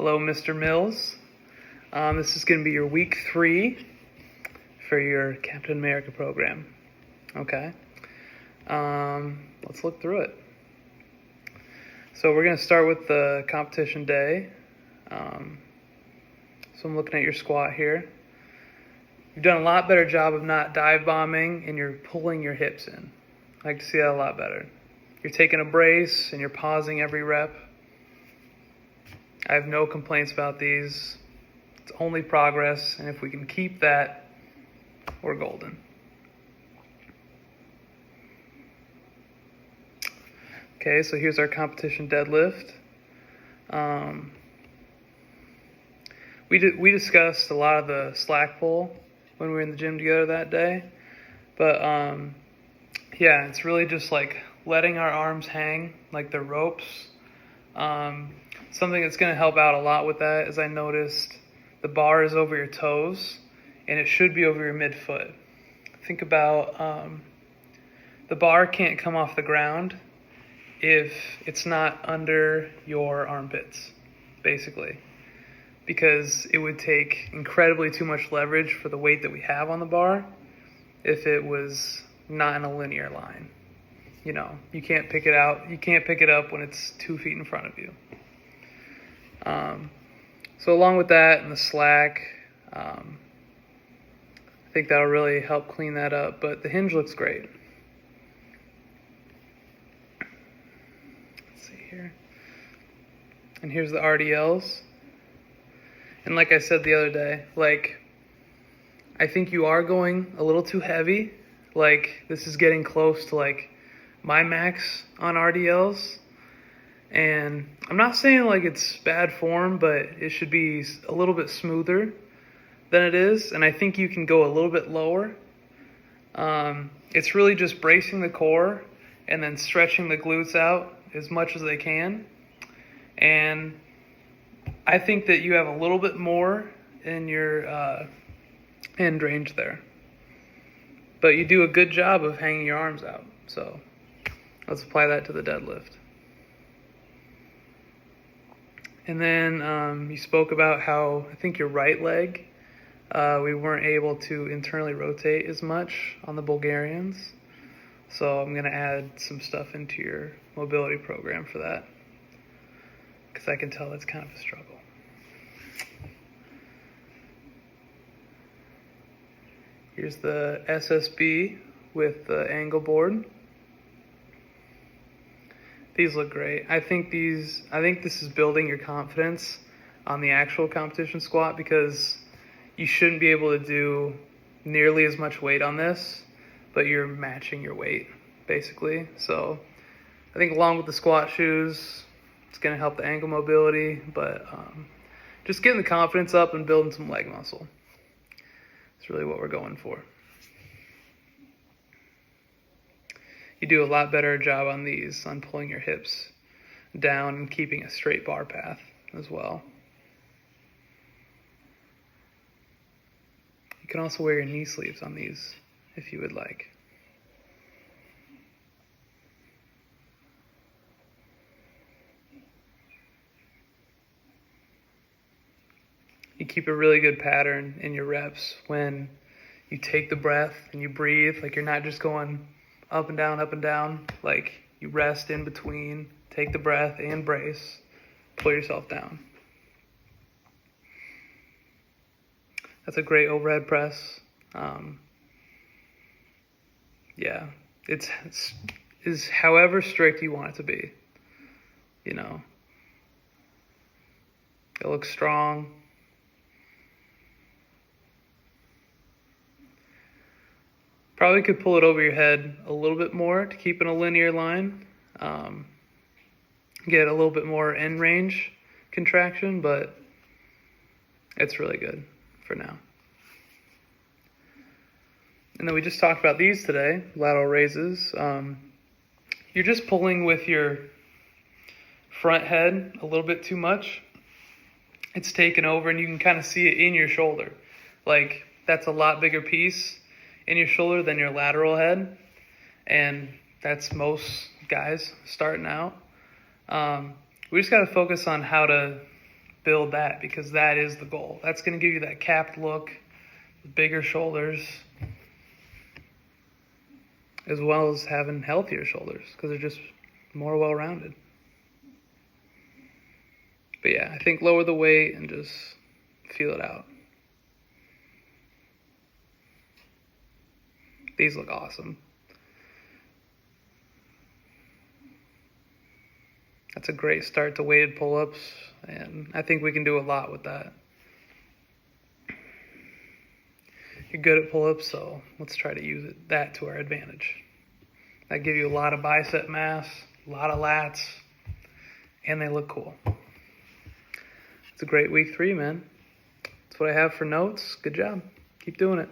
Hello, Mr. Mills. This is going to be your week 3 for your Captain America program. Okay. Let's look through it. So we're going to start with the competition day. So I'm looking at your squat here. You've done a lot better job of not dive bombing, and you're pulling your hips in. I like to see that a lot better. You're taking a brace and you're pausing every rep. I have no complaints about these. It's only progress, and if we can keep that, we're golden. Okay, so here's our competition deadlift. We discussed a lot of the slack pull when we were in the gym together that day, but yeah, it's really just like letting our arms hang like they're ropes. Something that's going to help out a lot with that is I noticed the bar is over your toes, and it should be over your midfoot. Think about the bar can't come off the ground if it's not under your armpits, basically, because it would take incredibly too much leverage for the weight that we have on the bar if it was not in a linear line. You know, you can't pick it out. You can't pick it up when it's 2 feet in front of you. So along with that and the slack, I think that'll really help clean that up. But the hinge looks great. Let's see here. And here's the RDLs. And like I said the other day, I think you are going a little too heavy. This is getting close to my max on RDLs. And I'm not saying it's bad form, but it should be a little bit smoother than it is. And I think you can go a little bit lower. It's really just bracing the core and then stretching the glutes out as much as they can. And I think that you have a little bit more in your end range there. But you do a good job of hanging your arms out. So let's apply that to the deadlift. And then you spoke about how I think your right leg, we weren't able to internally rotate as much on the Bulgarians. So I'm going to add some stuff into your mobility program for that, because I can tell that's kind of a struggle. Here's the SSB with the angle board. These look great. I think this is building your confidence on the actual competition squat, because you shouldn't be able to do nearly as much weight on this, but you're matching your weight, basically. So I think along with the squat shoes, it's going to help the ankle mobility, but just getting the confidence up and building some leg muscle. It's really what we're going for. You do a lot better job on these, on pulling your hips down and keeping a straight bar path as well. You can also wear your knee sleeves on these if you would like. You keep a really good pattern in your reps when you take the breath and you breathe. You're not just going up and down, you rest in between, take the breath and brace, pull yourself down. That's a great overhead press. Yeah, it's however strict you want it to be. You know, it looks strong. Probably could pull it over your head a little bit more to keep in a linear line. Get a little bit more end range contraction, but it's really good for now. And then we just talked about these today, lateral raises. You're just pulling with your front head a little bit too much. It's taken over, and you can kind of see it in your shoulder. That's a lot bigger piece in your shoulder than your lateral head, and that's most guys starting out. We just got to focus on how to build that, because that is the goal. That's going to give you that capped look, bigger shoulders, as well as having healthier shoulders because they're just more well-rounded. But yeah, I think lower the weight and just feel it out. These look awesome. That's a great start to weighted pull-ups, and I think we can do a lot with that. You're good at pull-ups, so let's try to use that to our advantage. That gives you a lot of bicep mass, a lot of lats, and they look cool. It's a great week 3, man. That's what I have for notes. Good job. Keep doing it.